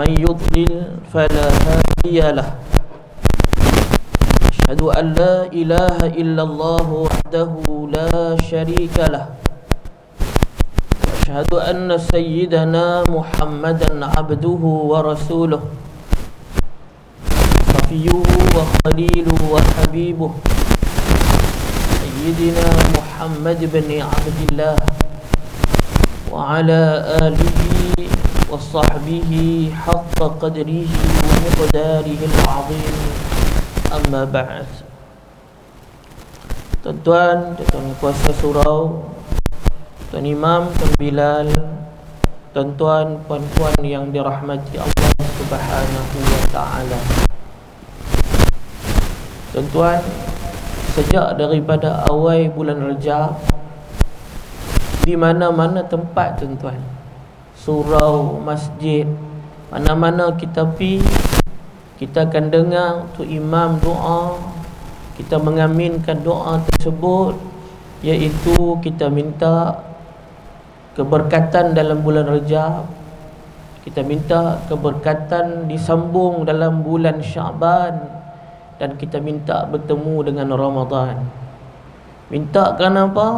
ومن يضلل فلا هادي له أشهد أن لا إله إلا الله وحده لا شريك له وأشهد أن سيدنا محمدا عبده ورسوله صفيه وخليله وحبيبه سيدنا محمد بن عبد الله وعلى آله وصحبه حق قدره ومقداره العظيم. Amma ba'd. Tuan-tuan kuasa surau, Tuan Imam, Tuan Bilal, tuan-tuan, puan-puan yang dirahmati Allah Subhanahu wa ta'ala. Tuan-tuan, sejak daripada awal bulan Rajab, di mana-mana tempat tuan-tuan, surau, masjid, mana-mana kita pergi, kita akan dengar tu imam doa, kita mengaminkan doa tersebut, iaitu kita minta keberkatan dalam bulan Rajab, kita minta keberkatan disambung dalam bulan Syaban, dan kita minta bertemu dengan Ramadan. Minta kerana apa?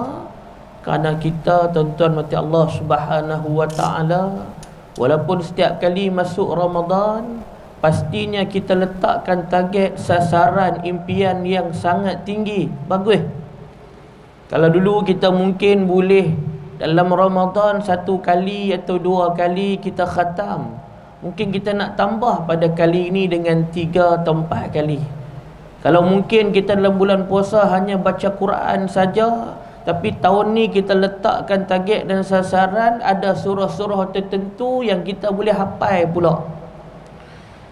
Kerana kita, tuan-tuan mati Allah Subhanahu wa ta'ala, walaupun setiap kali masuk Ramadan, pastinya kita letakkan target, sasaran, impian yang sangat tinggi. Bagus. Kalau dulu kita mungkin boleh dalam Ramadan 1 kali atau 2 kali kita khatam, mungkin kita nak tambah pada kali ini dengan 3 atau 4 kali. Kalau mungkin kita dalam bulan puasa hanya baca Quran saja, tapi tahun ni kita letakkan target dan sasaran, ada surah-surah tertentu yang kita boleh hafal pula.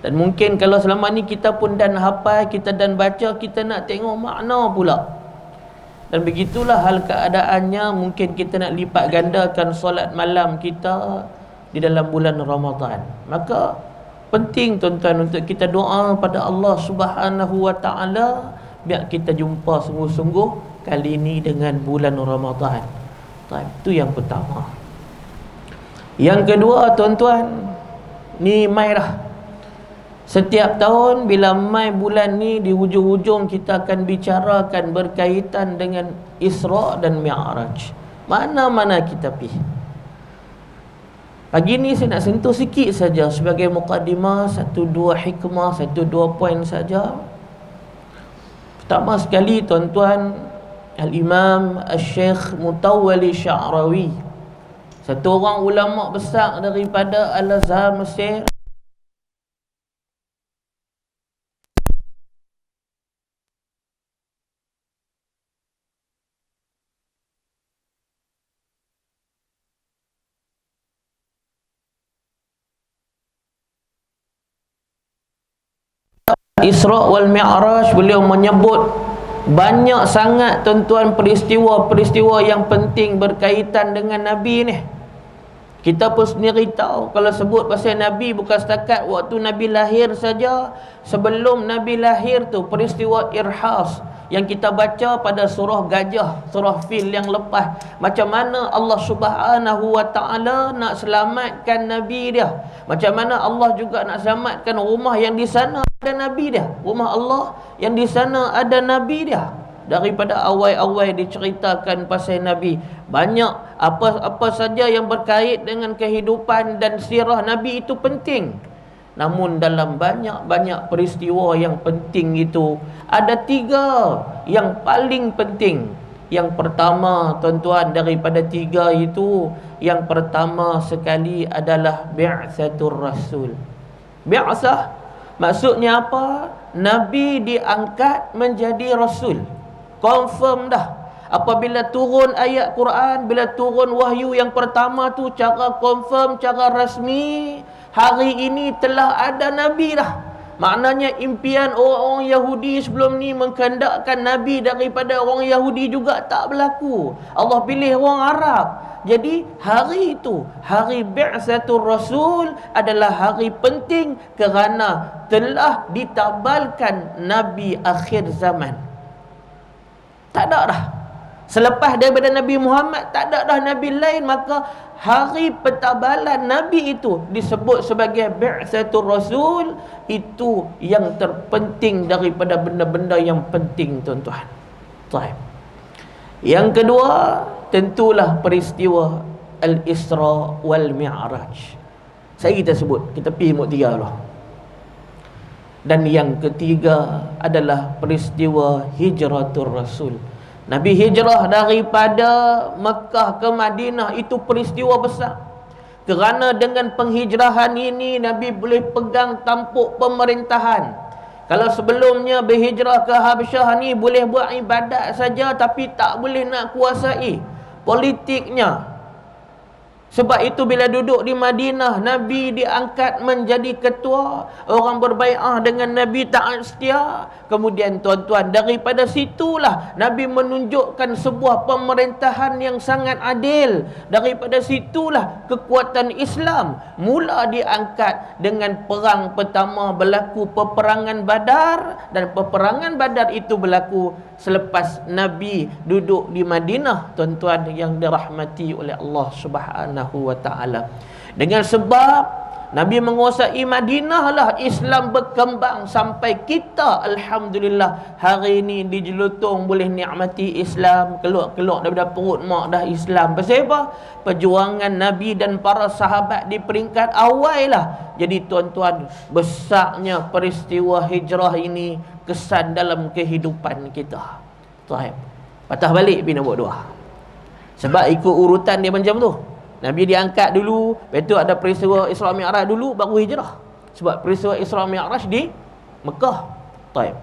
Dan mungkin kalau selama ni kita pun dan hafal, kita dan baca, kita nak tengok makna pula. Dan begitulah hal keadaannya. Mungkin kita nak lipat gandakan solat malam kita di dalam bulan Ramadan. Maka penting tuan-tuan untuk kita doa pada Allah Subhanahu wa ta'ala, biar kita jumpa sungguh-sungguh kali ini dengan bulan Ramadan. Itu yang pertama. Yang kedua tuan-tuan, ni mai dah. Setiap tahun bila mai bulan ni, di hujung-hujung kita akan bicarakan berkaitan dengan Isra dan Mi'raj. Mana-mana kita pergi. Pagi ni saya nak sentuh sikit saja sebagai mukadimah, 1-2 hikmah, 1-2 poin saja. Pertama sekali tuan-tuan, Al-Imam Al-Syekh Mutawwali Sya'rawi, satu orang ulama besar daripada Al-Azhar Mesir, Isra wal Mi'raj, beliau menyebut banyak sangat tuan-tuan peristiwa-peristiwa yang penting berkaitan dengan Nabi ni. Kita pun sendiri tahu, kalau sebut pasal Nabi bukan setakat waktu Nabi lahir saja. Sebelum Nabi lahir tu, peristiwa Irhas yang kita baca pada surah Gajah, surah Fil yang lepas, macam mana Allah Subhanahu wa ta'ala nak selamatkan Nabi dia, macam mana Allah juga nak selamatkan rumah yang di sana ada Nabi dia, rumah Allah yang di sana ada Nabi dia. Daripada awal-awal diceritakan pasal Nabi, banyak apa saja yang berkait dengan kehidupan dan sirah Nabi itu penting. Namun dalam banyak-banyak peristiwa yang penting itu, ada 3 yang paling penting. Yang pertama tuan-tuan, daripada 3 itu, yang pertama sekali adalah bi'tsatur rasul. Bi'tsah maksudnya apa? Nabi diangkat menjadi rasul. Confirm dah. Apabila turun ayat Quran, bila turun wahyu yang pertama tu, cara confirm, cara rasmi, hari ini telah ada Nabi dah. Maknanya impian orang-orang Yahudi sebelum ni mengkehendakkan Nabi daripada orang Yahudi juga tak berlaku. Allah pilih orang Arab. Jadi hari itu, hari bi'tsatur rasul, adalah hari penting kerana telah ditabalkan Nabi akhir zaman. Tak ada dah. Selepas daripada Nabi Muhammad tak ada dah nabi lain, maka hari pentabalan nabi itu disebut sebagai bi'tsatur rasul. Itu yang terpenting daripada benda-benda yang penting, tuan-tuan. Baik. Yang kedua, tentulah peristiwa Al-Isra wal Mi'raj. Saya kita sebut, kita pergi tiga dulu. Dan yang ketiga adalah peristiwa hijratul Rasul. Nabi hijrah daripada Mekah ke Madinah, itu peristiwa besar. Kerana dengan penghijrahan ini Nabi boleh pegang tampuk pemerintahan. Kalau sebelumnya berhijrah ke Habsyah ni boleh buat ibadat saja, tapi tak boleh nak kuasai politiknya. Sebab itu bila duduk di Madinah, Nabi diangkat menjadi ketua. Orang berbai'ah dengan Nabi taat setia. Kemudian tuan-tuan, daripada situlah Nabi menunjukkan sebuah pemerintahan yang sangat adil. Daripada situlah kekuatan Islam mula diangkat dengan perang pertama berlaku peperangan Badar. Dan peperangan Badar itu berlaku selepas Nabi duduk di Madinah, tuan-tuan yang dirahmati oleh Allah Subhanahu wa ta'ala. Dengan sebab Nabi menguasai Madinah lah Islam berkembang sampai kita alhamdulillah hari ini dijelutung boleh nikmati Islam, keluar daripada perut mak dah Islam. Pasal apa? Perjuangan Nabi dan para sahabat di peringkat awal lah. Jadi tuan-tuan, besarnya peristiwa hijrah ini kesan dalam kehidupan kita. Baik. Patah balik pergi nak buat doa. Sebab ikut urutan dia macam tu. Nabi diangkat dulu, lepas tu ada peristiwa Isra Mi'raj dulu, baru hijrah. Sebab peristiwa Isra Mi'raj di Mekah. Baik.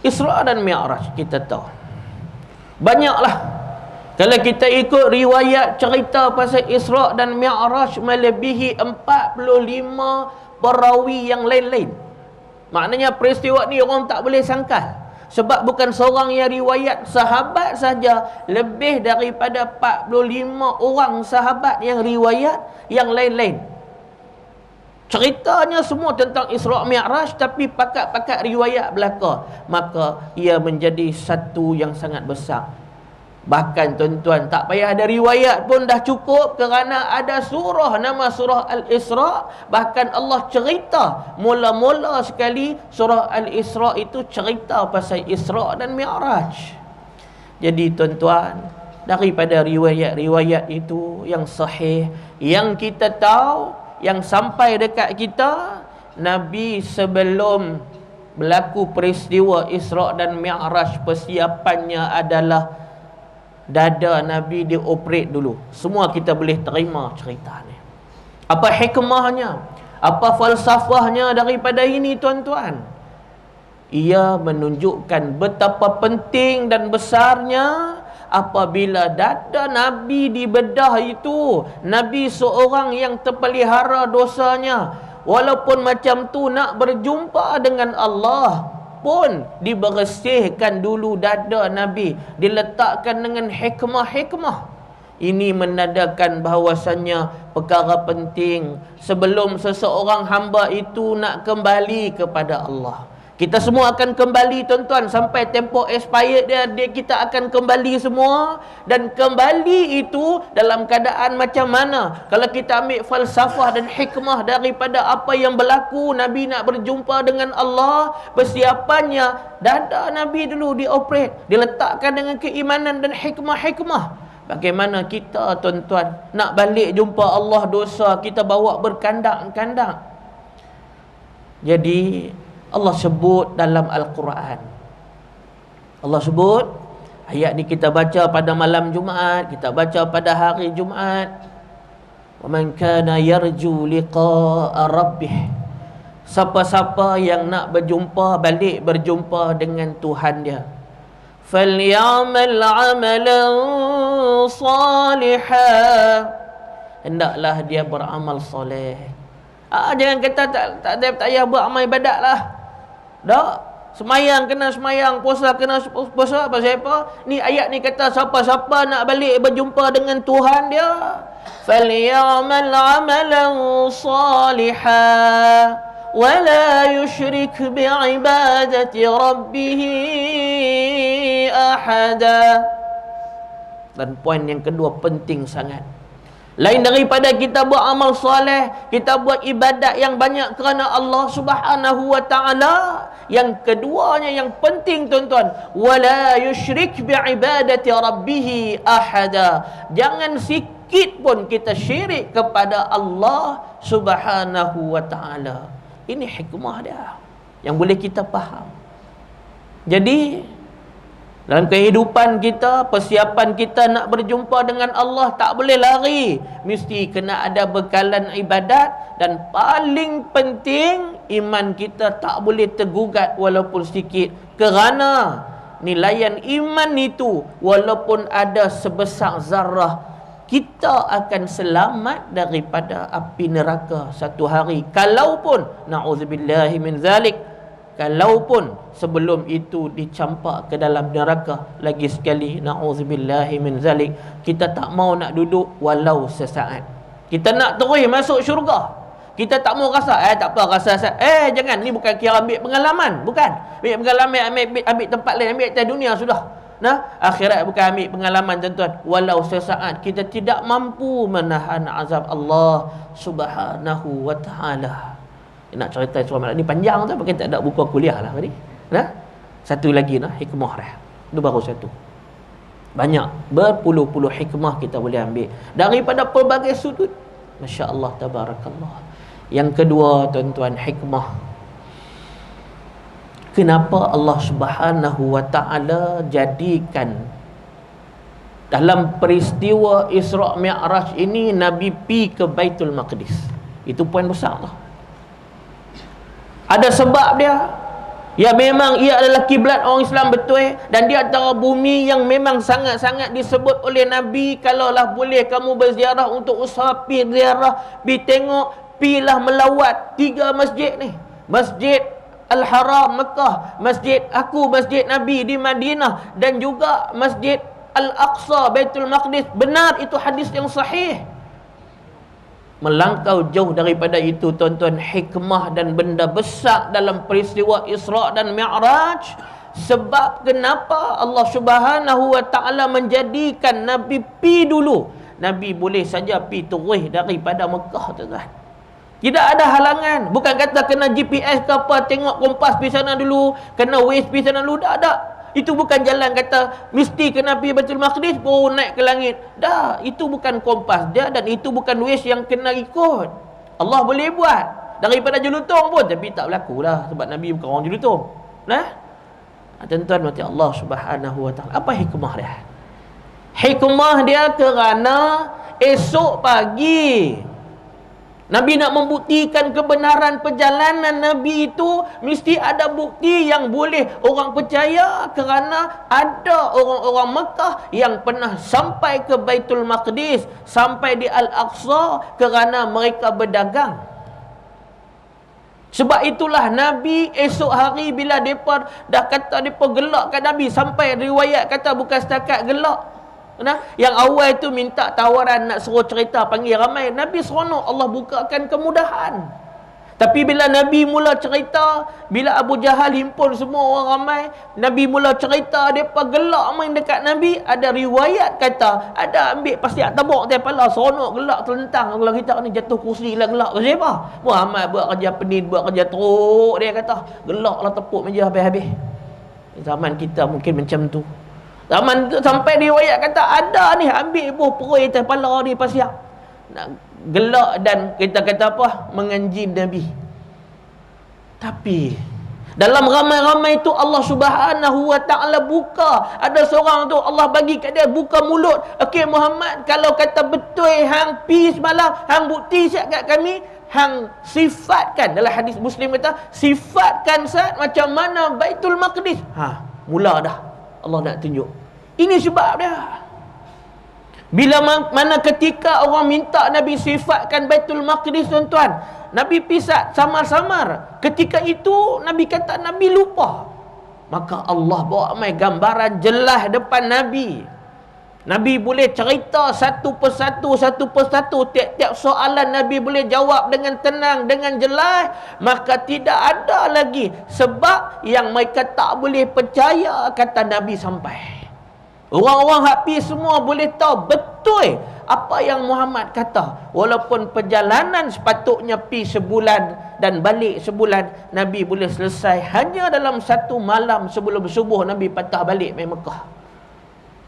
Isra dan Mi'raj kita tahu banyaklah. Kalau kita ikut riwayat cerita pasal Isra dan Mi'raj, melebihi 45 perawi yang lain-lain. Maknanya peristiwa ni orang tak boleh sangkal. Sebab bukan seorang yang riwayat, sahabat saja lebih daripada 45 orang sahabat yang riwayat yang lain-lain. Ceritanya semua tentang Isra Mi'raj, tapi pakat-pakat riwayat belaka. Maka ia menjadi satu yang sangat besar. Bahkan tuan-tuan, tak payah ada riwayat pun dah cukup, kerana ada surah nama surah Al-Isra. Bahkan Allah cerita mula-mula sekali surah Al-Isra itu cerita pasal Isra dan Mi'raj. Jadi tuan-tuan, daripada riwayat-riwayat itu yang sahih, yang kita tahu, yang sampai dekat kita, Nabi sebelum berlaku peristiwa Isra dan Mi'raj, persiapannya adalah dada Nabi dioperate dulu. Semua kita boleh terima cerita ni. Apa hikmahnya? Apa falsafahnya daripada ini, tuan-tuan? Ia menunjukkan betapa penting dan besarnya apabila dada Nabi dibedah itu. Nabi seorang yang terpelihara dosanya. Walaupun macam tu nak berjumpa dengan Allah pun dibersihkan dulu dada Nabi, diletakkan dengan hikmah-hikmah. Ini menandakan bahawasanya perkara penting sebelum seseorang hamba itu nak kembali kepada Allah. Kita semua akan kembali, tuan-tuan, sampai tempoh expired dia kita akan kembali semua. Dan kembali itu dalam keadaan macam mana? Kalau kita ambil falsafah dan hikmah daripada apa yang berlaku, Nabi nak berjumpa dengan Allah, persiapannya dada Nabi dulu dioperate, diletakkan dengan keimanan dan hikmah-hikmah. Bagaimana kita, tuan-tuan, nak balik jumpa Allah, dosa kita bawa berkandang-kandang. Jadi Allah sebut dalam Al-Quran, Allah sebut, ayat ni kita baca pada malam Jumaat, kita baca pada hari Jumaat. Wa man kana yarju liqa'a rabbih, siapa-siapa yang nak berjumpa, balik berjumpa dengan Tuhan dia, falyamal 'amalan salihah, hendaklah dia beramal soleh. Jangan kata tak payah buat amal ibadat lah. Tak. Semayang kena semayang, puasa kena puasa. Pasal apa? Ni ayat ni kata siapa-siapa nak balik berjumpa dengan Tuhan dia, falyamal 'amalan salihah, ولا يشرك بعبادة ربه أحدا. Dan poin yang kedua penting sangat. Lain daripada kita buat amal soleh, kita buat ibadat yang banyak kerana Allah Subhanahu wa taala, yang keduanya yang penting tuan-tuan, wala yusyrik bi'ibadati rabbih ahada. Jangan sikit pun kita syirik kepada Allah Subhanahu wa taala. Ini hikmah dia yang boleh kita faham. Jadi dalam kehidupan kita, persiapan kita nak berjumpa dengan Allah, tak boleh lari. Mesti kena ada bekalan ibadat. Dan paling penting, iman kita tak boleh tergugat walaupun sedikit. Kerana nilaian iman itu, walaupun ada sebesar zarah, kita akan selamat daripada api neraka satu hari. Kalaupun, na'udzubillahi min zalik, kalaupun sebelum itu dicampak ke dalam neraka. Lagi sekali, na'udzubillahi min zalik, kita tak mau nak duduk walau sesaat. Kita nak terus masuk syurga. Kita tak mau rasa, tak apa rasa, jangan, ni bukan kira ambil pengalaman. Bukan, ambil pengalaman, ambil tempat lain, ambil atas dunia sudah. Nah, akhirat bukan ambil pengalaman tuan-tuan. Walau sesaat kita tidak mampu menahan azab Allah Subhanahu wa ta'ala. Nak cerita surah Maryam ni panjang tu, pakai tak ada buku kuliah lah tadi. Nah, satu lagi nah hikmah dah. Itu baru satu. Banyak, berpuluh-puluh hikmah kita boleh ambil daripada pelbagai sudut. Masya-Allah, tabarakallah. Yang kedua tuan-tuan, hikmah. Kenapa Allah Subhanahu wa taala jadikan dalam peristiwa Isra' Mi'raj ini Nabi pi ke Baitul Maqdis? Itu poin besar tu. Ada sebab dia. Ya, memang ia adalah kiblat orang Islam betul, dan di antara bumi yang memang sangat-sangat disebut oleh Nabi, kalaulah boleh kamu berziarah untuk usaha pi ziarah, pi tengok, pilah melawat tiga masjid ni. Masjid Al-Haram Mekah, Masjid Nabi di Madinah, dan juga Masjid Al-Aqsa Baitul Maqdis. Benar, itu hadis yang sahih. Melangkau jauh daripada itu tuan-tuan, hikmah dan benda besar dalam peristiwa Isra' dan Mi'raj. Sebab kenapa Allah Subhanahu wa ta'ala menjadikan Nabi pi dulu. Nabi boleh saja pi terus daripada Mekah tuan-tuan. Tidak ada halangan. Bukan kata kena GPS ke apa, tengok kompas pergi sana dulu, kena Waze pergi sana dulu. Tak. Itu bukan jalan kata mesti kena pergi Baitul Maqdis baru naik ke langit. Dah, itu bukan kompas dia, dan itu bukan Waze yang kena ikut. Allah boleh buat daripada jelutong pun, tapi tak berlaku lah sebab Nabi bukan orang jelutong. Nah, tuan-tuan mati Allah Subhanahu wa ta'ala. Apa hikmah dia? Hikmah dia kerana esok pagi Nabi nak membuktikan kebenaran perjalanan Nabi itu, mesti ada bukti yang boleh orang percaya, kerana ada orang-orang Mekah yang pernah sampai ke Baitul Maqdis, sampai di Al-Aqsa, kerana mereka berdagang. Sebab itulah Nabi esok hari bila mereka dah kata mereka gelakkan Nabi, sampai riwayat kata bukan setakat gelak. Nah, yang awal itu minta tawaran nak suruh cerita, panggil ramai, Nabi seronok, Allah bukakan kemudahan. Tapi bila Nabi mula cerita, bila Abu Jahal himpun semua orang ramai, Nabi mula cerita, mereka gelak main dekat Nabi. Ada riwayat kata, ada ambil pasti tabuk dia kepala, seronok gelak terlentang. Kalau kita ni jatuh kursi lah gelak. Siapa? Muhammad buat kerja penin, buat kerja teruk, dia kata gelaklah tepuk meja habis-habis. Zaman kita mungkin macam tu. Zaman tu sampai riwayat kata ada ni ambil buah perui atas kepala ni pasal nak gelak dan kita kata apa, menganjing Nabi. Tapi dalam ramai-ramai itu Allah Subhanahu wa ta'ala buka, ada seorang tu Allah bagi kat dia buka mulut. Okey Muhammad, kalau kata betul hang pi semalam, hang bukti siap kat kami, hang sifatkan, dalam hadis Muslim kata sifatkan saat macam mana Baitul Maqdis. Mula dah Allah nak tunjuk. Ini sebab dia. Bila mana ketika orang minta Nabi sifatkan Baitul Maqdis tuan-tuan, Nabi pisat samar-samar. Ketika itu Nabi kata Nabi lupa. Maka Allah bawa mai gambaran jelas depan Nabi. Nabi boleh cerita satu persatu, tiap-tiap soalan Nabi boleh jawab dengan tenang, dengan jelas. Maka tidak ada lagi sebab yang mereka tak boleh percaya kata Nabi sampai. Orang-orang happy semua boleh tahu betul apa yang Muhammad kata. Walaupun perjalanan sepatutnya pergi sebulan dan balik sebulan, Nabi boleh selesai hanya dalam satu malam sebelum subuh. Nabi patah balik mai Mekah.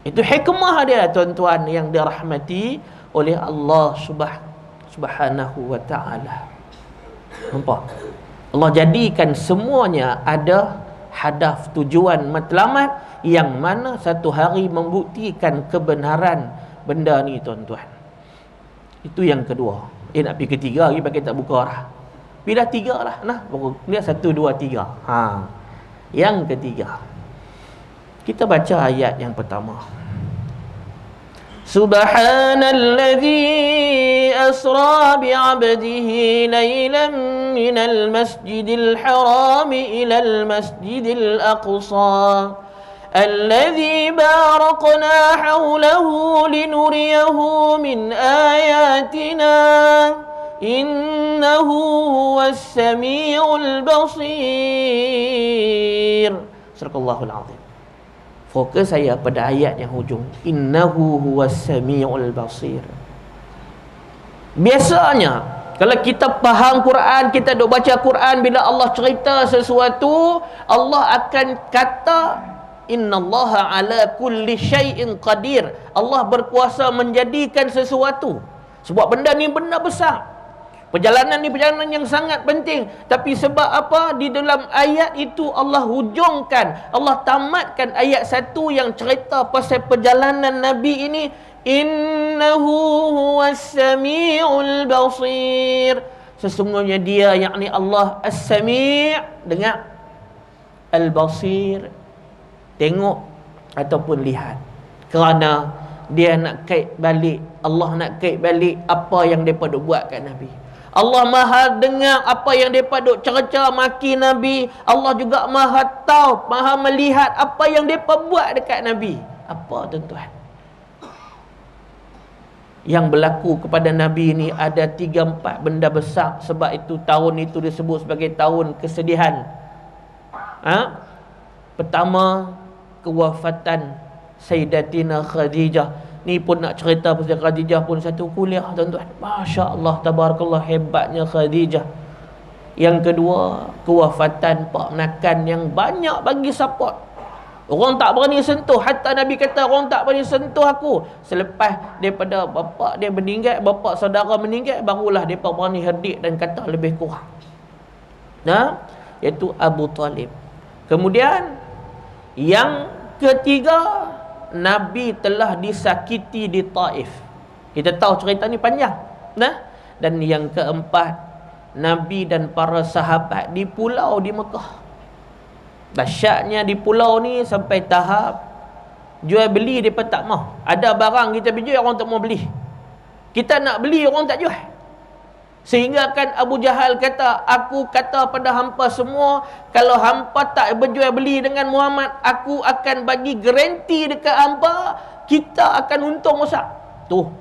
Itu hikmah dia, tuan-tuan yang dirahmati oleh Allah Subhanahu wa ta'ala. Nampak? Allah jadikan semuanya ada hadaf, tujuan, matlamat yang mana satu hari membuktikan kebenaran benda ni, tuan-tuan. Itu yang kedua. Nak pergi ketiga lagi bagi tak buka dah. Pergi dah tiga lah. Nah, dia 1, 2, 3. Yang ketiga, kita baca ayat yang pertama. Subhanalladzi asra bi'abdihi laylan minal masjidil haram ilal masjidil aqsa alladzi barakna hawlahu linuriyahu min ayatina innahu huwas samiul basir. Sadaqallahul azim. Fokus saya pada ayat yang hujung, innahu huwas samiul basir. Biasanya kalau kita faham Quran, kita duk baca Quran, bila Allah cerita sesuatu, Allah akan kata innallaha ala kulli syai'in qadir. Allah berkuasa menjadikan sesuatu. Sebab benda ni benda besar. Perjalanan ni perjalanan yang sangat penting. Tapi sebab apa? Di dalam ayat itu Allah hujungkan, Allah tamatkan ayat 1 yang cerita pasal perjalanan Nabi ini. Innahu huwas samiul basir. Sesungguhnya dia, yakni Allah as-sami', dengar, al-basir, tengok ataupun lihat. Kerana dia nak kait balik, Allah nak kait balik apa yang mereka duk buat kat Nabi. Allah maha dengar apa yang mereka duk cerca maki Nabi. Allah juga maha tahu, maha melihat apa yang mereka buat dekat Nabi. Apa, tuan-tuan? Yang berlaku kepada Nabi ni ada 3-4 benda besar. Sebab itu tahun itu disebut sebagai tahun kesedihan. Pertama, kewafatan Sayyidatina Khadijah. Ni pun nak cerita pasal Khadijah pun satu kuliah, tuan-tuan. Masya Allah, tabarakallah, hebatnya Khadijah. Yang kedua, kewafatan Pak Nakan yang banyak bagi support. Orang tak berani sentuh. Hatta Nabi kata, orang tak berani sentuh aku. Selepas daripada bapa dia meninggal, bapa saudara meninggal, barulah mereka berani herdik dan kata lebih kurang. Iaitu Abu Talib. Kemudian yang ketiga, Nabi telah disakiti di Taif. Kita tahu cerita ni panjang. Dan yang keempat, Nabi dan para sahabat di pulau di Mekah. Dahsyatnya di pulau ni sampai tahap jual beli mereka tak mau. Ada barang kita jual, orang tak mau beli. Kita nak beli, orang tak jual. Sehingga kan Abu Jahal kata, aku kata pada hampa semua, kalau hampa tak berjual beli dengan Muhammad, aku akan bagi garanti dekat hampa, kita akan untung besar. Tuh,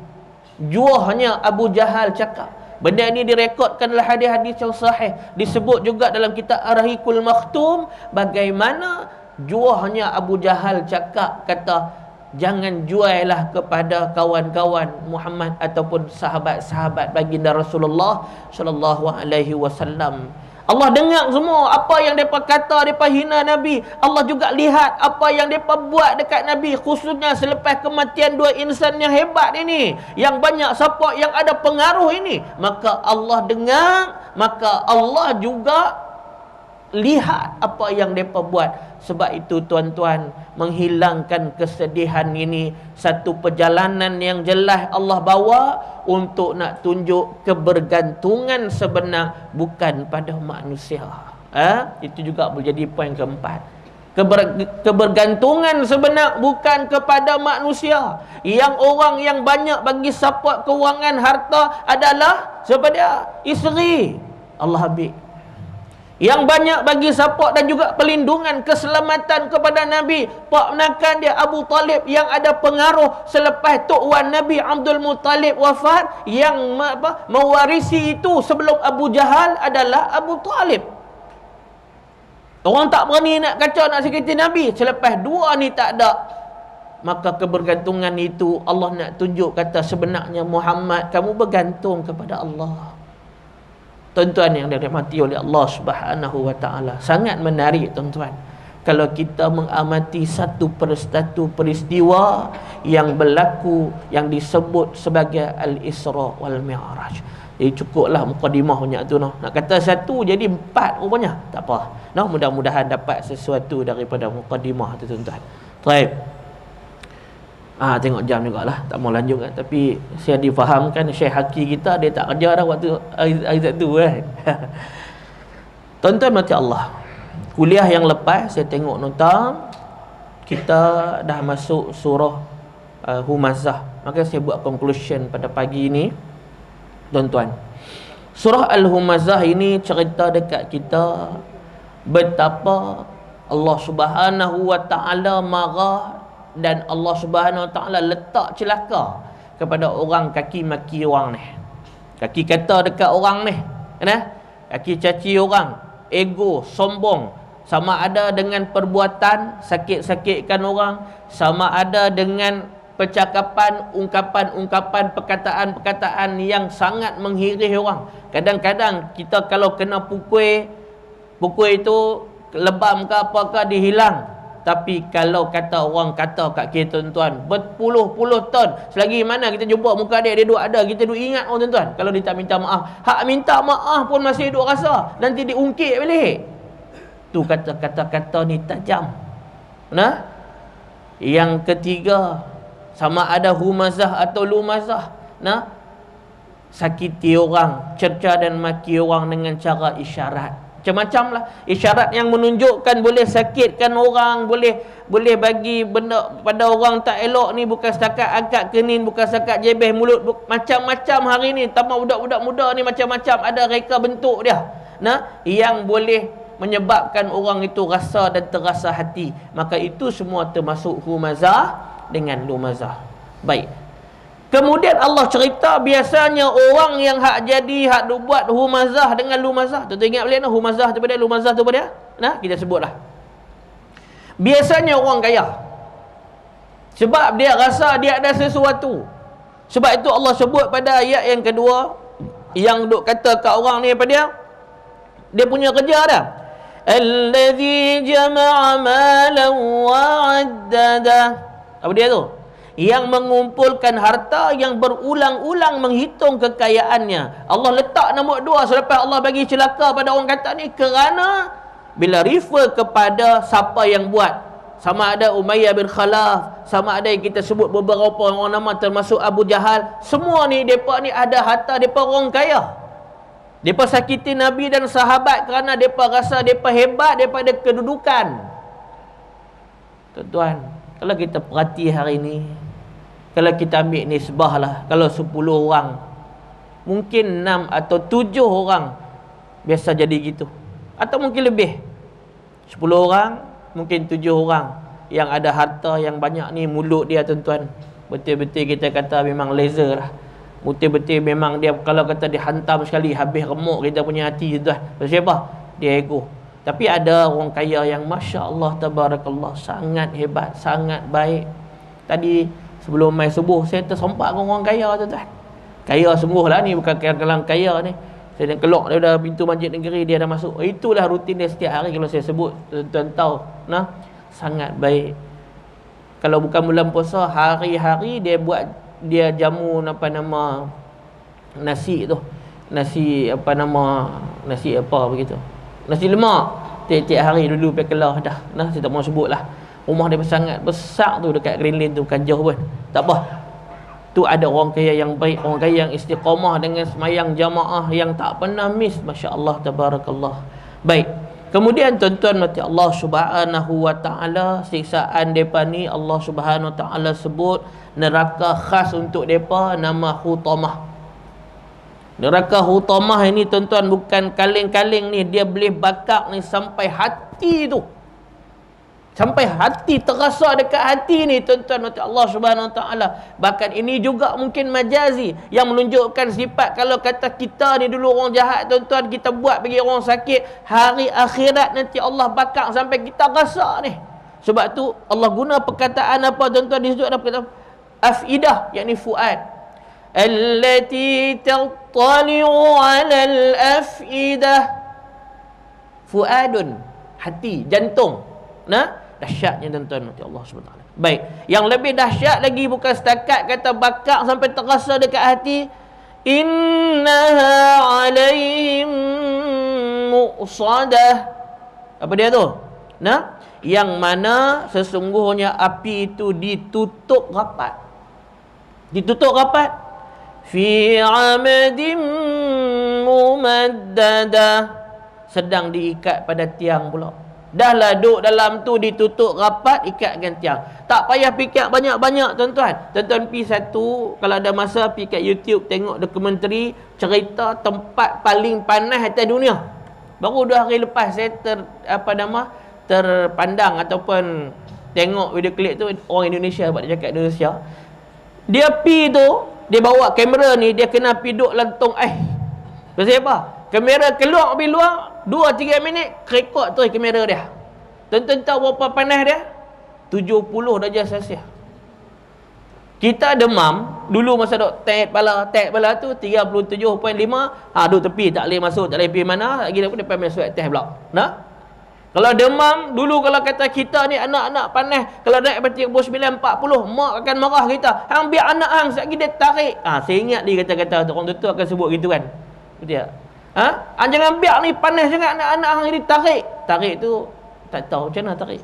juahnya Abu Jahal cakap. Benda ini direkodkan dalam hadis-hadis yang sahih. Disebut juga dalam kitab Ar-Rahiqul Makhtum, bagaimana juahnya Abu Jahal cakap, kata, jangan juallah kepada kawan-kawan Muhammad ataupun sahabat-sahabat baginda Rasulullah sallallahu alaihi wasallam. Allah dengar semua apa yang depa kata, depa hina Nabi. Allah juga lihat apa yang depa buat dekat Nabi, khususnya selepas kematian dua insan yang hebat ini, yang banyak support, yang ada pengaruh ini. Maka Allah dengar, maka Allah juga lihat apa yang mereka buat. Sebab itu tuan-tuan, menghilangkan kesedihan ini satu perjalanan yang jelas Allah bawa untuk nak tunjuk kebergantungan sebenar bukan pada manusia. Itu juga menjadi poin keempat. Kebergantungan sebenar bukan kepada manusia. Yang orang yang banyak bagi support kewangan harta adalah siapa dia? Isteri. Allah habis. yang banyak bagi support dan juga perlindungan keselamatan kepada Nabi. Pak menakan dia Abu Talib yang ada pengaruh selepas Tok Wan Nabi Abdul Muttalib wafat, yang mewarisi itu sebelum Abu Jahal adalah Abu Talib. Orang tak berani nak kacau, nak sakiti Nabi selepas dua ni tak ada. Maka kebergantungan itu Allah nak tunjuk, kata sebenarnya Muhammad, kamu bergantung kepada Allah. Tuan-tuan yang dirahmati oleh Allah Subhanahu wa taala, sangat menarik tuan-tuan kalau kita mengamati satu persatu peristiwa yang berlaku yang disebut sebagai Al-Isra wal Mi'raj. Jadi cukuplah mukadimah banyak tu noh. Nak kata satu jadi empat rupanya. Tak apa. Noh, mudah-mudahan dapat sesuatu daripada mukadimah tu tuan-tuan. Baik. Tengok jam jugalah, tak mau lanjut kan. Tapi saya difahamkan Syekh Haki kita dia tak kerja dah waktu hari Sabtu kan. Tuan-tuan mati Allah. Kuliah yang lepas saya tengok nota kita dah masuk surah Humazah. Maka saya buat conclusion pada pagi ini. Tuan-tuan, surah Al-Humazah ini cerita dekat kita betapa Allah Subhanahu wa taala marah dan Allah Subhanahu wa taala letak celaka kepada orang kaki maki orang ni. Kaki kata dekat orang ni, kan? Kaki caci orang, ego, sombong, sama ada dengan perbuatan sakit-sakitkan orang, sama ada dengan percakapan, ungkapan-ungkapan, perkataan-perkataan yang sangat menghirih orang. Kadang-kadang kita kalau kena pukul itu lebam ke apakah dihilang. Tapi kalau kata orang kata kat kita tuan-tuan berpuluh-puluh tahun, selagi mana kita jumpa muka dia duk ada, kita duk ingat tuan-tuan. Kalau dia tak minta maaf, hak minta maaf pun masih duk rasa, nanti diungkit balik. Tu kata-kata ni tajam. Nah, yang ketiga, sama ada humazah atau lumazah, nah, sakiti orang, cerca dan maki orang dengan cara isyarat. Macam-macam lah isyarat yang menunjukkan boleh sakitkan orang, boleh bagi benda pada orang tak elok ni, bukan setakat angkat kening, bukan setakat jebeh mulut, macam-macam hari ni. Tambah budak-budak muda ni macam-macam ada reka bentuk dia, nah, yang boleh menyebabkan orang itu rasa dan terasa hati. Maka itu semua termasuk humazah dengan lumazah. Baik. Kemudian Allah cerita biasanya orang yang hak jadi, hak buat humazah dengan lumazah. Tu ingat balik nah, humazah tu pada, lumazah tu pada. Nah, kita sebutlah. Biasanya orang kaya. Sebab dia rasa dia ada sesuatu. Sebab itu Allah sebut pada ayat yang kedua, yang duk kata kat orang ni apa dia? Dia punya kerja dah. Allazi jama'a malan wa'addada. Apa dia tu? Yang mengumpulkan harta, yang berulang-ulang menghitung kekayaannya. Allah letak nombor 2 selepas Allah bagi celaka pada orang kata ni, kerana bila refer kepada siapa yang buat, sama ada Umayyah bin Khalaf, sama ada yang kita sebut beberapa orang nama termasuk Abu Jahal, semua ni depa ni ada harta, depa orang kaya. Depa sakiti Nabi dan sahabat kerana depa rasa depa hebat daripada kedudukan. Tuan-tuan, kalau kita perhati hari ni, kalau kita ambil nisbah lah, kalau 10 orang, mungkin 6 atau 7 orang biasa jadi gitu. Atau mungkin lebih. 10 orang, mungkin 7 orang yang ada harta yang banyak ni, mulut dia tuan-tuan, betul-betul kita kata memang laser lah. Betul-betul memang dia, kalau kata dihantam sekali, habis remuk kita punya hati tuan. Siapa? Dia ego. Tapi ada orang kaya yang Masya Allah, Tabarakallah, sangat hebat, sangat baik. Tadi sebelum mai subuh, saya tersompak dengan orang kaya tuan-tuan. Kaya sungguh lah ni, bukan kalang kaya ni. Saya dah kelok daripada pintu masjid negeri, dia dah masuk. Itulah rutin dia setiap hari. Kalau saya sebut, tuan-tuan tahu, nah, sangat baik. Kalau bukan bulan puasa, hari-hari dia buat, dia jamu apa nama nasi tu. Nasi apa nama, nasi apa begitu. Nasi lemak. Tiap-tiap hari dulu pergi kelah dah. Nah, saya tak mau sebut lah. Rumah dia sangat besar tu dekat Green Lane tu, bukan jauh pun. Tak apa. Tu ada orang kaya yang baik, orang kaya yang istiqamah dengan semayang jamaah yang tak pernah miss. Masya Allah, Tabarakallah. Baik. Kemudian tuan-tuan mati Allah Subhanahu wa taala, siksaan depa ni Allah Subhanahu wa taala sebut neraka khas untuk depa, nama Hutamah. Neraka hutamah ini tuan-tuan bukan kaleng-kaleng ni, dia boleh bakar ni sampai hati tu. Sampai hati, terasa dekat hati ni tuan-tuan Allah Subhanahu Wa Taala. Bahkan ini juga mungkin majazi yang menunjukkan sifat kalau kata kita ni dulu orang jahat tuan-tuan, kita buat bagi orang sakit, hari akhirat nanti Allah bakar sampai kita rasa ni. Sebab tu Allah guna perkataan apa tuan-tuan, disebut ada perkataan afidah, yakni fuad. Allati tattali'u 'alal afidah. Fuadun, hati, jantung. Nah, dahsyatnya tuan-tuan Allah Subhanahu Wa Taala. Baik, yang lebih dahsyat lagi bukan setakat kata bakar sampai terasa dekat hati. Innaha 'alaihim mu'sadah. Apa dia tu? Nah, yang mana sesungguhnya api itu ditutup rapat. Ditutup rapat. Fi 'amadim mumaddadah. Sedang diikat pada tiang pula. Dahlah duduk dalam tu ditutup rapat, ikat dengan tiang. Tak payah fikir banyak-banyak tuan-tuan. Tuan-tuan pergi satu, kalau ada masa pergi kat YouTube tengok dokumentari cerita tempat paling panas atas dunia. Baru 2 hari lepas saya terpandang ataupun tengok video klip tu, orang Indonesia buat, dia cakap Indonesia. Dia pi tu, dia bawa kamera ni, dia kena pi duduk lantung Pasal apa? Kamera keluar pergi luar 2-3 minit, rekod tu kamera dia. Tuan-tuan tahu berapa panas dia? 70 darjah Celsius. Kita demam dulu masa duk tek bala tu 37.5, duduk tepi, tak boleh masuk, tak boleh pergi mana, lagi pun depan masuk teh pula. Nah? Kalau demam dulu, kalau kata kita ni anak-anak panas, kalau naik berarti 39 40, mak akan marah kita. Hang biar anak hang sekali dia tarik. Saya ingat dia kata-kata tu, orang tu akan sebut gitu kan. Betul tak? Jangan biar ni panas sangat, anak-anak hang jadi tarik. Tarik tu tak tahu macam mana tarik.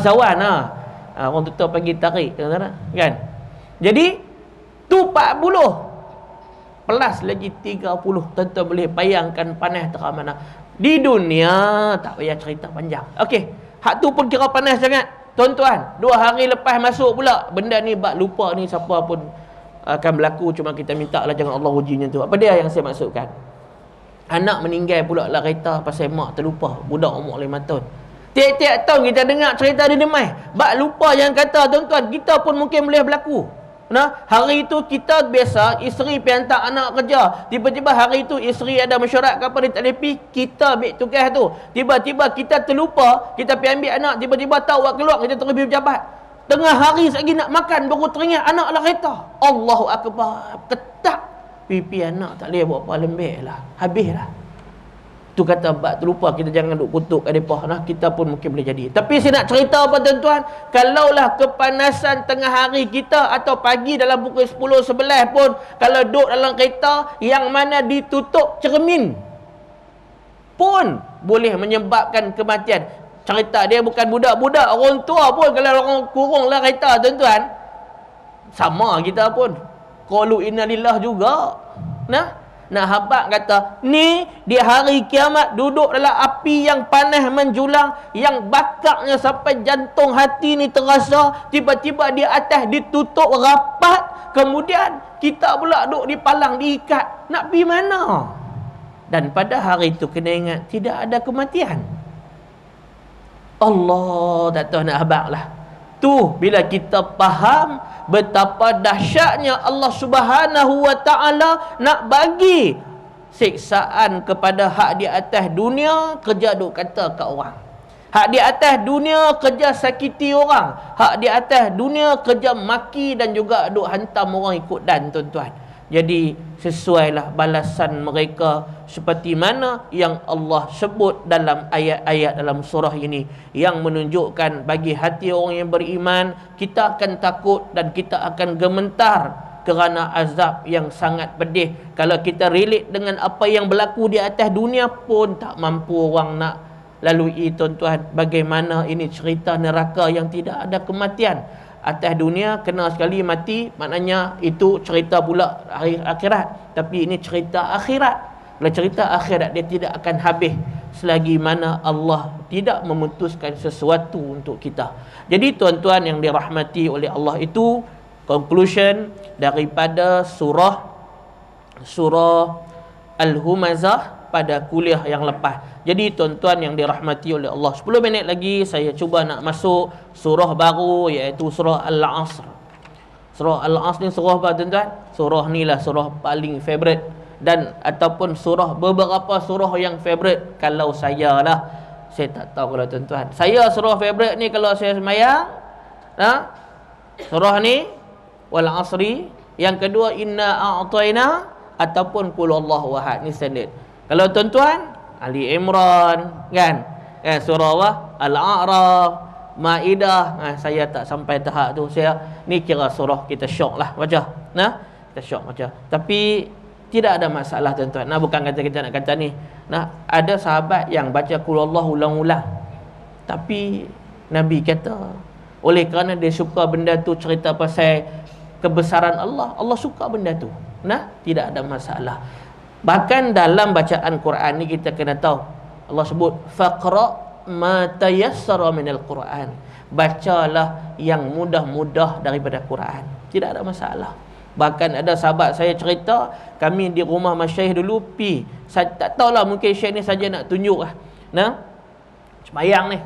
Sawan orang tu panggil tarik kan. Jadi tu 40 plus lagi 30. Tuan-tuan boleh bayangkan panas terang mana. Di dunia tak payah cerita panjang. Okey, hak tu pun kira panas sangat. Tuan-tuan, 2 hari lepas masuk pula, benda ni bak lupa ni siapa pun akan berlaku, cuma kita minta lah jangan Allah uji macam tu. Apa dia yang saya maksudkan? Anak meninggal pula lah kereta pasal mak terlupa, budak umur 5 tahun. Tiap-tiap tahun kita dengar cerita dia demai. Bak lupa yang kata tuan-tuan, kita pun mungkin boleh berlaku. Nah, hari itu kita biasa isteri pergi hantar anak kerja. Tiba-tiba hari itu isteri ada mesyuarat ke apa, dia tak boleh pergi, kita ambil tugas tu. Tiba-tiba kita terlupa, kita pergi ambil anak, tiba-tiba tahu buat keluar, kita terus pergi pejabat. Tengah hari lagi nak makan, baru teringat anak lah kereta. Allahu Akbar, ketak pipi anak, tak boleh buat apa, lembek lah, habis lah. Tu kata bab terlupa, kita jangan duk kutuk kat mereka. Nah, kita pun mungkin boleh jadi. Tapi saya nak cerita apa tuan-tuan, kalaulah kepanasan tengah hari kita atau pagi dalam pukul 10 11 pun, kalau duduk dalam kereta yang mana ditutup cermin pun boleh menyebabkan kematian. Cerita dia bukan budak-budak, orang tua pun kalau orang kurung lah kereta tuan-tuan, sama kita pun qalu innalillah juga. Nah, habaq kata, ni di hari kiamat duduk dalam api yang panas menjulang, yang bakarnya sampai jantung hati ni terasa, tiba-tiba di atas ditutup rapat, kemudian kita pula duduk di palang, diikat. Nak pergi mana? Dan pada hari itu kena ingat, tidak ada kematian. Allah tak tahu nak habaq lah. Tu bila kita faham betapa dahsyatnya Allah Subhanahu Wa Taala nak bagi siksaan kepada hak di atas dunia, kerja duk kata kat orang. Hak di atas dunia kerja sakiti orang, hak di atas dunia kerja maki dan juga duk hantam orang ikut dan tuan-tuan. Jadi sesuailah balasan mereka seperti mana yang Allah sebut dalam ayat-ayat dalam surah ini, yang menunjukkan bagi hati orang yang beriman, kita akan takut dan kita akan gemetar kerana azab yang sangat pedih. Kalau kita relate dengan apa yang berlaku di atas dunia pun tak mampu orang nak lalui tuan-tuan. Bagaimana ini cerita neraka yang tidak ada kematian. Atas dunia kena sekali mati, maknanya itu cerita pula akhirat. Tapi ini cerita akhirat. Kalau cerita akhirat, dia tidak akan habis selagi mana Allah tidak memutuskan sesuatu untuk kita. Jadi tuan-tuan yang dirahmati oleh Allah, itu conclusion daripada surah Al-Humazah pada kuliah yang lepas. Jadi tuan-tuan yang dirahmati oleh Allah, 10 minit lagi saya cuba nak masuk surah baru, iaitu surah Al-Asr. Surah Al-Asr ni surah apa tuan-tuan? Surah ni lah surah paling favorite, dan ataupun surah, beberapa surah yang favorite kalau saya lah. Saya tak tahu kalau tuan-tuan. Saya surah favorite ni kalau saya sembahyang, surah ni Wal Asri. Yang kedua Inna A'tayna ataupun Qul Huwallahu Ahad. Ni standard. Kalau tuan-tuan Ali Imran kan, surah apa? Al-A'raf, Maidah. Saya tak sampai tahap tu. Saya ni kira surah kita syok lah baca. Kita syok baca. Tapi tidak ada masalah tuan-tuan. Bukan kata kita nak kata ni. Ada sahabat yang baca Qul Huwallahu ulang-ulang. Tapi Nabi kata, oleh kerana dia suka benda tu, cerita pasal kebesaran Allah, Allah suka benda tu. Tidak ada masalah. Bahkan dalam bacaan Quran ni kita kena tahu, Allah sebut faqra ma tayassara minal Quran. Bacalah yang mudah-mudah daripada Quran. Tidak ada masalah. Bahkan ada sahabat saya cerita, kami di rumah masyayikh dulu saya tak tahulah, mungkin syekh ni saja nak tunjuk lah. Sembayang ni,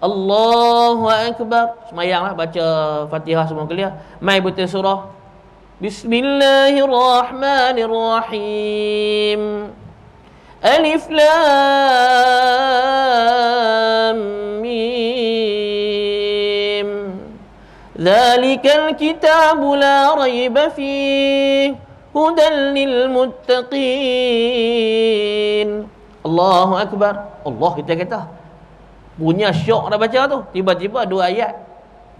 Allahu Akbar, sembayang lah, baca Fatihah semua clear. Mai betul surah Bismillahirrahmanirrahim. Alif Lam Mim. Dzalikal kitabu la raiba fihi hudan lil muttaqin. Allahu Akbar. Allah kita kata. Punya syok dah baca tu. Tiba-tiba 2 ayat.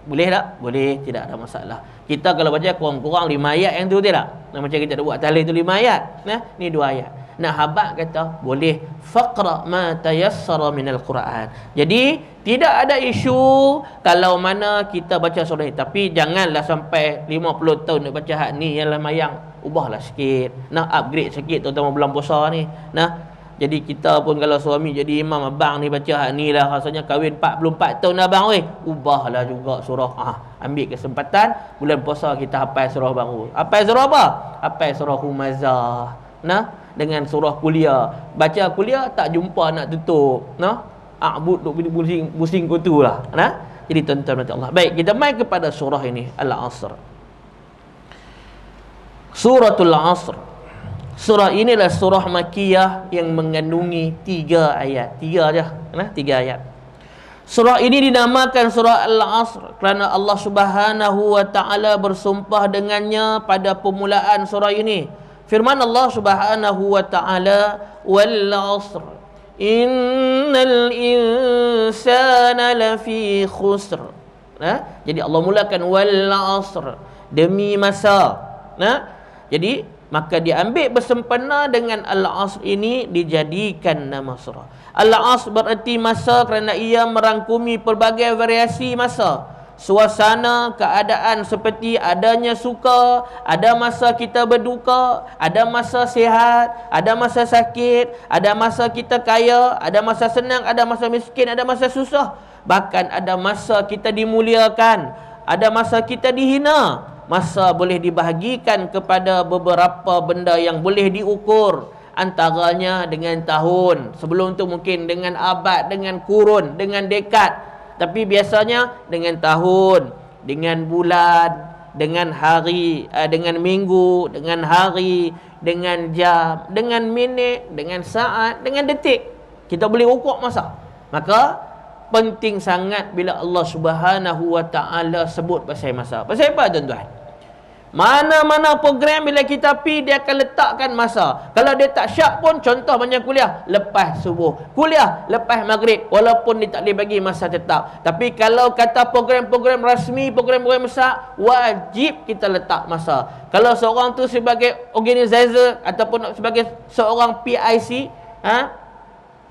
Boleh tak? Boleh, tidak ada masalah. Kita kalau baca kurang-kurang 5 ayat yang tu tidak? Macam kita dah buat tahlil tu 5 ayat. Ni 2 ayat. Habaq kata boleh faqra ma tayassara minal Quran. Jadi tidak ada isu kalau mana kita baca surah ni. Tapi janganlah sampai 50 tahun nak baca hak ni yang lamayang. Ubahlah sikit. Upgrade sikit terutama bulan puasa ni. Jadi kita pun kalau suami jadi imam, abang ni baca hak ni lah, rasanya kahwin 44 tahun abang weh, ubahlah juga surah. Ambil kesempatan bulan puasa kita hafal surah baru. Hafal surah apa? Hafal surah Humazah. Dengan surah kuliah. Baca kuliah tak jumpa nak tutup. A'bud duk pusing kutu lah. Jadi tuan-tuan Allah. Baik, kita mai kepada surah ini, Al-Asr. Suratul Asr. Surah ini adalah surah Makkiyah yang mengandungi 3 ayat. 3 aja, 3 ayat. Surah ini dinamakan surah Al-Asr kerana Allah Subhanahu wa taala bersumpah dengannya pada permulaan surah ini. Firman Allah Subhanahu wa taala, "Wal 'asr innal insana lafi khusr." Jadi Allah mulakan wal 'asr, demi masa. Jadi maka diambil bersempena dengan Al-Asr ini dijadikan nama surah. Al-Asr bererti masa kerana ia merangkumi pelbagai variasi masa. Suasana, keadaan seperti adanya suka, ada masa kita berduka, ada masa sihat, ada masa sakit, ada masa kita kaya, ada masa senang, ada masa miskin, ada masa susah. Bahkan ada masa kita dimuliakan, ada masa kita dihina. Masa boleh dibahagikan kepada beberapa benda yang boleh diukur. Antaranya dengan tahun. Sebelum tu mungkin dengan abad, dengan kurun, dengan dekad. Tapi biasanya dengan tahun, dengan bulan, dengan hari, dengan minggu, dengan hari, dengan jam, dengan minit, dengan saat, dengan detik. Kita boleh ukur masa. Maka penting sangat bila Allah Subhanahu wa taala sebut pasal masa. Pasal apa tuan-tuan? Mana-mana program bila kita pi dia akan letakkan masa. Kalau dia tak syak pun, contoh macam kuliah lepas subuh, kuliah lepas maghrib, walaupun dia tak boleh bagi masa tetap. Tapi kalau kata program-program rasmi, program-program besar, wajib kita letak masa. Kalau seorang tu sebagai organizer ataupun sebagai seorang PIC,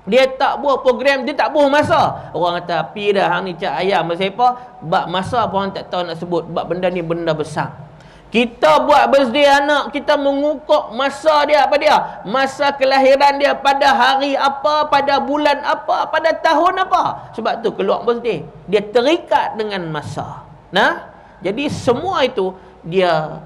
dia tak buat program, dia tak buat masa. Orang kata pi dah hang ni cak ayam pasal apa? Bab masa pun orang tak tahu nak sebut. Bab benda ni benda besar. Kita buat birthday anak, kita mengukur masa dia apa dia? Masa kelahiran dia pada hari apa, pada bulan apa, pada tahun apa. Sebab tu keluar birthday. Dia terikat dengan masa. Jadi semua itu dia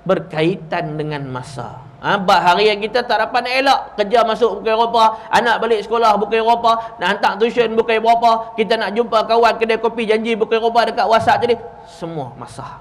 berkaitan dengan masa. Bab harian kita tak dapat nak elak. Kerja masuk pukul berapa, anak balik sekolah pukul berapa, nak hantar tuition pukul berapa, kita nak jumpa kawan kedai kopi janji pukul berapa dekat WhatsApp tadi. Semua masa.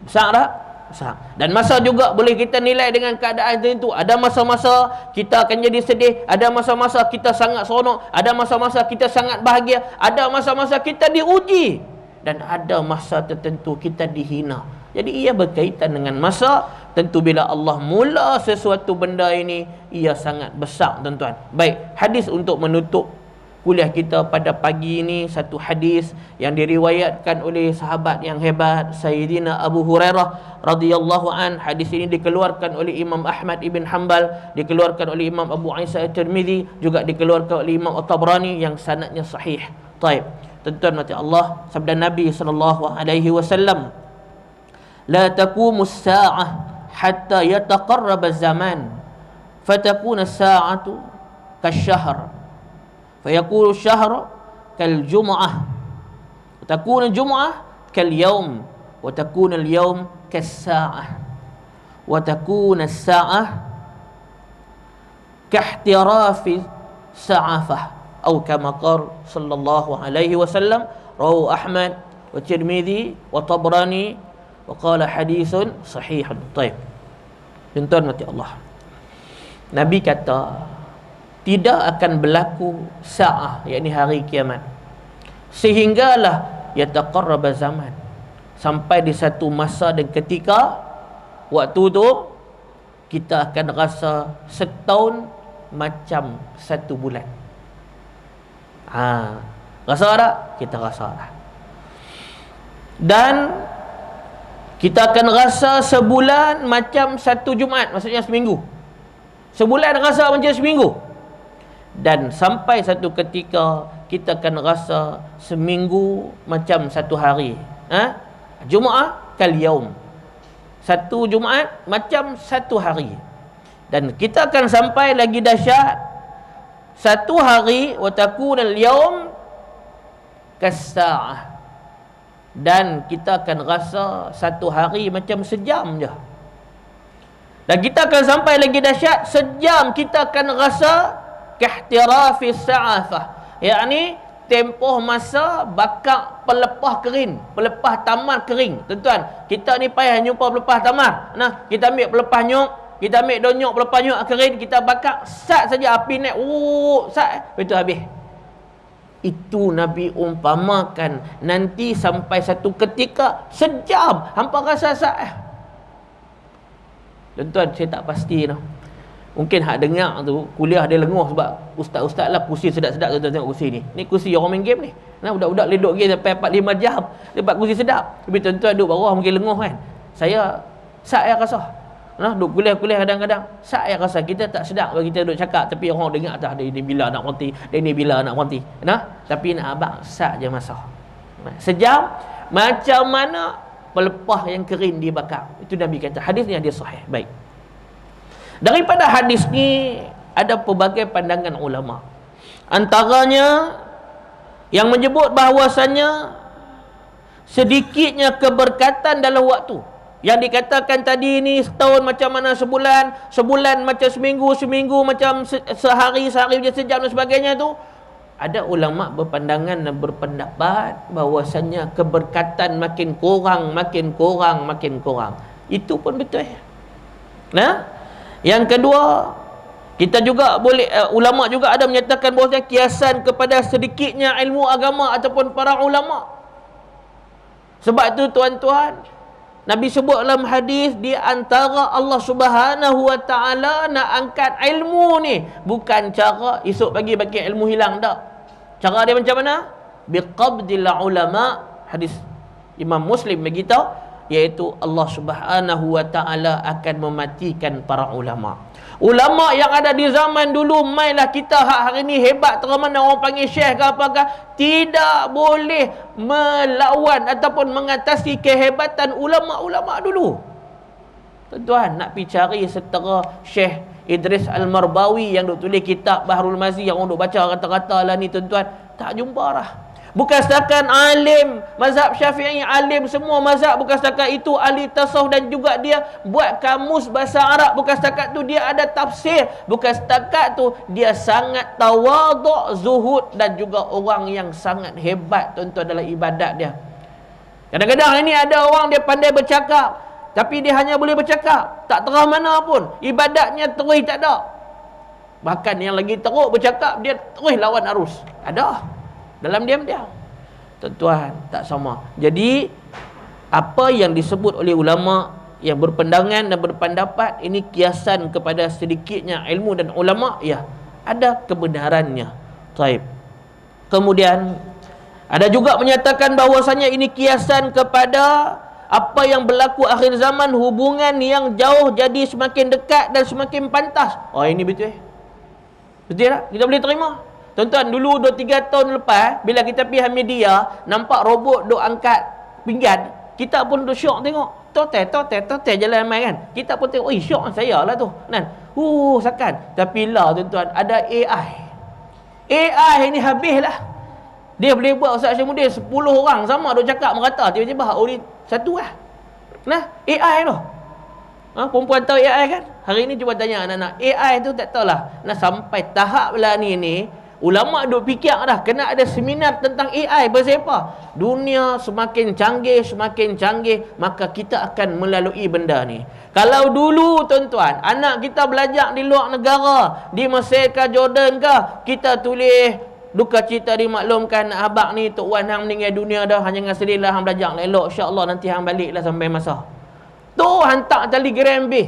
Besar tak? Besar. Dan masa juga boleh kita nilai dengan keadaan tertentu. Ada masa-masa kita akan jadi sedih, ada masa-masa kita sangat seronok, ada masa-masa kita sangat bahagia, ada masa-masa kita diuji, dan ada masa tertentu kita dihina. Jadi ia berkaitan dengan masa. Tentu bila Allah mula sesuatu benda ini, ia sangat besar, tuan-tuan. Baik, hadis untuk menutup kuliah kita pada pagi ini, satu hadis yang diriwayatkan oleh sahabat yang hebat Sayyidina Abu Hurairah radhiyallahu an. Hadis ini dikeluarkan oleh Imam Ahmad ibn Hanbal, dikeluarkan oleh Imam Abu Isa At-Tirmizi, juga dikeluarkan oleh Imam At-Tabrani yang sanadnya sahih. Taib. Tuan-tuan mati Allah, sabda Nabi sallallahu alaihi wasallam, la taqumus sa'ah hatta yataqarraba zaman fatakuna as-sa'atu kasyahr fayakunu ash-shahru kaljum'ah wa takuna al-jum'ah kalyawm wa takuna al-yawm kas-sa'ah wa takuna as-sa'ah kahtirafi sa'afah atau kama qala sallallahu alaihi wasallam. Rawahu Ahmad wa Tirmizi wa Tabrani wa qala hadithun sahihun. Baik. Tuan-tuan mati Allah, Nabi kata tidak akan berlaku sa'ah, yakni hari kiamat, sehinggalah yataqarraba zaman, sampai di satu masa dan ketika waktu tu kita akan rasa setahun macam satu bulan. Rasa tak? Kita rasa tak? Dan kita akan rasa sebulan macam satu Jumaat, maksudnya seminggu. Sebulan rasa macam seminggu. Dan sampai satu ketika kita akan rasa seminggu macam satu hari. Jumaat kal yaum. Satu Jumaat macam satu hari. Dan kita akan sampai lagi dahsyat, satu hari wa takunal yaum kas-sa'ah. Dan kita akan rasa satu hari macam sejam je. Dan kita akan sampai lagi dahsyat, sejam kita akan rasa kahtirafi sa'afah, yakni tempoh masa bakar pelepah kering, pelepah tamar kering. Tuan-tuan, kita ni payah jumpa pelepah tamar. Kita ambil pelepah nyok, kita ambil daun nyok, pelepah nyok kering, kita bakar, sat saja api naik, sat, betul habis. Itu Nabi umpamakan nanti sampai satu ketika sejam hampa rasa sat. Tuan-tuan, saya tak pasti tau. Mungkin hak dengar tu kuliah dia lenguh sebab ustaz-ustaz lah kursi sedap-sedap. Tuan-tuan tengok kursi ni. Ni kursi orang main game ni. Budak-budak ledok game sampai 4-5 jam dapat kursi sedap. Tapi tuan-tuan duduk bawah mungkin lenguh kan. Saya sat ya rasa. Duduk kuliah-kuliah kadang-kadang sat ya rasa kita tak sedap bagi kita duduk cakap, tapi orang dengar dah dia ni bila nak berhenti, dia ni bila nak berhenti. Tapi nak abang sat je masa. Sejam macam mana pelepah yang kering dibakar. Itu Nabi kata. Hadis ni hadis sahih. Baik. Daripada hadis ni ada pelbagai pandangan ulama. Antaranya yang menyebut bahawasanya sedikitnya keberkatan dalam waktu. Yang dikatakan tadi ni setahun macam mana sebulan, sebulan macam seminggu, seminggu macam sehari, sehari macam sejam dan sebagainya tu. Ada ulama berpandangan dan berpendapat bahawasanya keberkatan makin kurang, makin kurang, makin kurang. Itu pun betul. Yang kedua, kita juga boleh ulama juga ada menyatakan bahawasanya kiasan kepada sedikitnya ilmu agama ataupun para ulama. Sebab tu tuan-tuan, Nabi sebut dalam hadis, di antara Allah Subhanahu wa taala nak angkat ilmu ni bukan cara esok pagi bagi ilmu hilang, tak. Cara dia macam mana? Biqabdil ulama. Hadis Imam Muslim beritahu, iaitu Allah Subhanahu wa taala akan mematikan para ulama. Ulama yang ada di zaman dulu, mainlah kita hari ni hebat teramana orang panggil syekh ke apakah, tidak boleh melawan ataupun mengatasi kehebatan ulama-ulama dulu. Tuan-tuan, nak pergi cari setara Syekh Idris Al-Marbawi yang duk tulis kitab Bahrul Mazi, yang orang duk baca kata-kata lah ni tuan-tuan, tak jumpa dah. Bukan setakat alim mazhab Syafi'i, alim semua mazhab, bukan setakat itu ahli tasawuf dan juga dia buat kamus bahasa Arab, bukan setakat tu dia ada tafsir, bukan setakat tu dia sangat tawaduk, zuhud dan juga orang yang sangat hebat tuan-tuan dalam ibadat dia. Kadang-kadang ini ada orang dia pandai bercakap, tapi dia hanya boleh bercakap, tak terah mana pun, ibadatnya terus tak ada. Bahkan yang lagi teruk bercakap, dia terus lawan arus. Ada dalam diam-diam. Tuan-tuan, tak sama. Jadi apa yang disebut oleh ulama yang berpandangan dan berpendapat ini kiasan kepada sedikitnya ilmu dan ulama, ya, ada kebenarannya. Taib. Kemudian ada juga menyatakan bahawasanya ini kiasan kepada apa yang berlaku akhir zaman, hubungan yang jauh jadi semakin dekat dan semakin pantas. Oh, ini betul. Betul tak? Kita boleh terima. Tuan-tuan, dulu 2-3 tahun lepas, bila kita pergi Hamidiah, nampak robot duk angkat pinggan, kita pun duk syok tengok. Totel jalan mai kan. Kita pun tengok, oi, syok saya lah tu. Kan? Sakan. Tapi lah tuan-tuan, ada AI. AI ni habislah. Dia boleh buat Ustaz Syamuddin 10 orang sama duk cakap merata, tiba-tiba ni satu lah. Nah, AI tu. Perempuan tahu AI kan? Hari ni cuba tanya anak-anak, AI tu tak tahulah. Nah, sampai tahap lah ni ulama duk fikir dah kena ada seminar tentang AI. Pasal apa? Dunia semakin canggih, maka kita akan melalui benda ni. Kalau dulu tuan-tuan, anak kita belajar di luar negara, di Mesir ke Jordan ke, kita tulis duka cita dimaklumkan abang ni Tok Wan hang meninggal dunia dah, hang jangan sedih lah, hang belajar elok, insya-Allah nanti hang balik lah sampai masa. Tu hantar telegram B.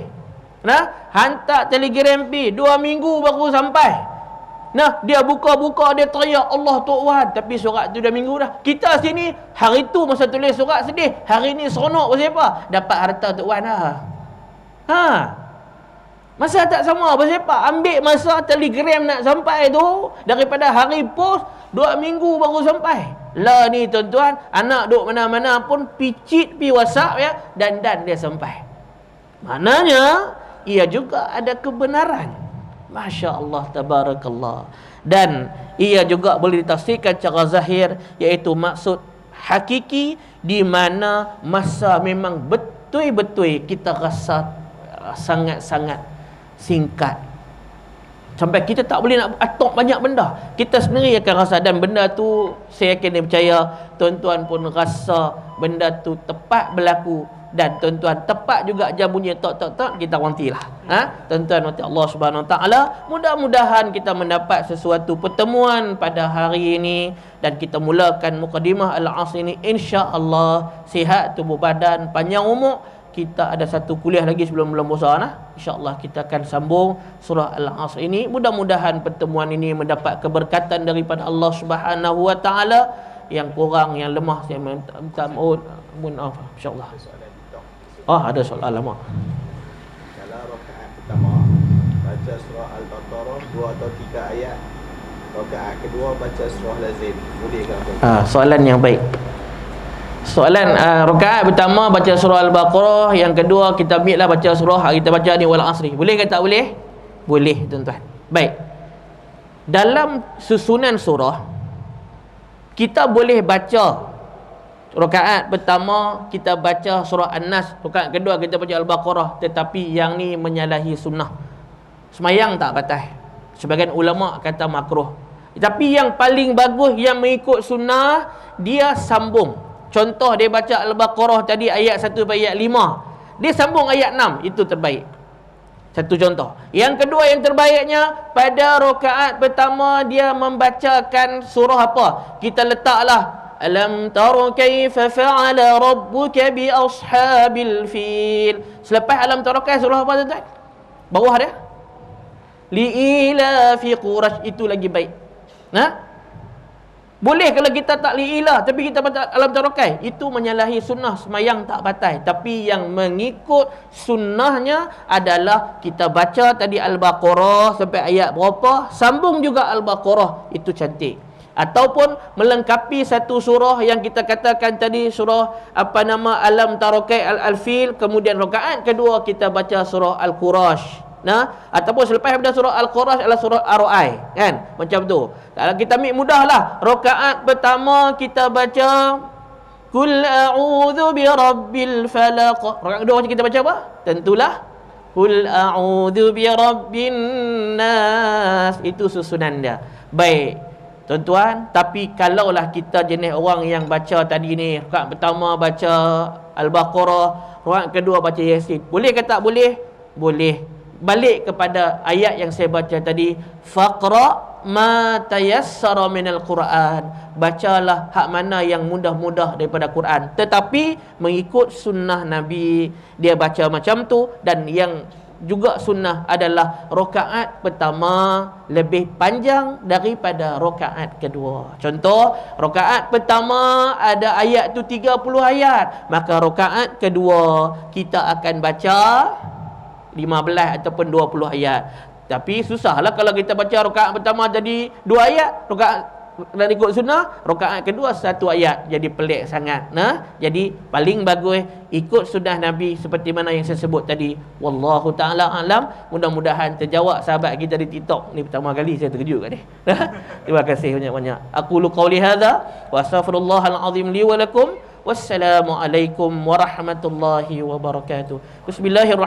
Hantar telegram B 2 minggu baru sampai. Dia buka-buka, dia teriak Allah Tok Wan, tapi surat tu dah minggu dah. Kita sini hari tu masa tulis surat sedih, hari ni seronok. Pasal apa? Dapat harta Tok Wan dah. Masa tak sama. Pasal apa? Ambil masa telegram nak sampai tu daripada hari post 2 minggu baru sampai. Lah ni tuan-tuan, anak duk mana-mana pun picit pi WhatsApp ya, dan dia sampai. Maknanya ia juga ada kebenaran. Masya Allah, tabarakallah. Dan ia juga boleh ditafsirkan secara zahir, iaitu maksud hakiki, di mana masa memang betul-betul kita rasa sangat-sangat singkat, sampai kita tak boleh nak atok banyak benda. Kita sendiri akan rasa, dan benda tu saya yakin dia percaya tuan-tuan pun rasa benda tu tepat berlaku. Dan tuan-tuan, tepat juga jam bunyi tok, kita wantilah. Tuan-tuan nanti Allah Subhanahu Wa Taala, mudah-mudahan kita mendapat sesuatu pertemuan pada hari ini, dan kita mulakan mukadimah Al-Asr ini insya-Allah, sihat tubuh badan, panjang umur. Kita ada satu kuliah lagi sebelum bulan puasa, insya-Allah kita akan sambung surah Al-Asr ini. Mudah-mudahan pertemuan ini mendapat keberkatan daripada Allah Subhanahu Wa Taala. Yang kurang, yang lemah, saya minta maaf, insya-Allah. Ada soalan lama. Kalau rakaat pertama baca surah Al-Baqarah 2 atau 3 ayat, rakaat kedua baca surah lazim, boleh ke? Soalan yang baik. Soalan rakaat pertama baca surah Al-Baqarah, yang kedua kita ambillah baca surah kita baca ni wal asri. Boleh ke tak boleh? Boleh tuan-tuan. Baik. Dalam susunan surah kita boleh baca rakaat pertama kita baca surah An-Nas, rakaat kedua kita baca Al-Baqarah, tetapi yang ni menyalahi sunnah. Semayang tak batal. Sebagian ulama kata makruh. Tapi yang paling bagus yang mengikut sunnah, dia sambung. Contoh, dia baca Al-Baqarah tadi ayat 1 sampai ayat 5, dia sambung ayat 6, itu terbaik. Satu contoh. Yang kedua yang terbaiknya, pada rakaat pertama dia membacakan surah apa? Kita letaklah Alam tara kaifa fa'ala rabbuka bi ashabil fil. Selepas alam tara kaifa surah apa tuan-tuan? Bawah dia li ila fi quraish, itu lagi baik. Boleh kalau kita tak li ila tapi kita baca alam tara kaifa, itu menyalahi sunnah, semayang tak batal. Tapi yang mengikut sunnahnya adalah kita baca tadi Al-Baqarah sampai ayat berapa, sambung juga Al-Baqarah, itu cantik. Ataupun melengkapi satu surah yang kita katakan tadi, surah alam tarakai al-fil, kemudian rakaat kedua kita baca surah Al-Qurash. Nah, ataupun selepas daripada surah Al-Qur'an adalah surah Ar-Ra'd, kan? Macam tu. Kalau kita ambil mudahlah. Rakaat pertama kita baca Qul a'udzu birabbil falaq. Rakaat kedua macam kita baca apa? Tentulah Qul a'udzu birabbin nas. Itu susunan dia. Baik, tuan-tuan, tapi kalaulah kita jenis orang yang baca tadi ni, rakaat pertama baca Al-Baqarah, rakaat kedua baca Yasin. Boleh ke tak boleh? Boleh. Balik kepada ayat yang saya baca tadi, faqra ma tayassara minal Quran. Bacalah hak mana yang mudah-mudah daripada Quran, tetapi mengikut sunnah Nabi dia baca macam tu. Dan yang juga sunnah adalah rakaat pertama lebih panjang daripada rakaat kedua. Contoh, rakaat pertama ada ayat tu 30 ayat, maka rakaat kedua kita akan baca 15 ataupun 20 ayat. Tapi susahlah kalau kita baca rakaat pertama jadi 2 ayat, rakaat dan ikut sunnah, rakaat kedua 1 ayat, jadi pelik sangat. Nah, jadi paling bagus ikut sunnah Nabi seperti mana yang saya sebut tadi. Wallahu taala alam. Mudah-mudahan terjawab sahabat kita di TikTok ni. Pertama kali saya terkejut kat dia. Terima kasih banyak-banyak. Aqulu qauli hadza wa astaghfirullahal azim li wa lakum. Wassalamualaikum warahmatullahi wabarakatuh. Bismillahirrahmanirrahim.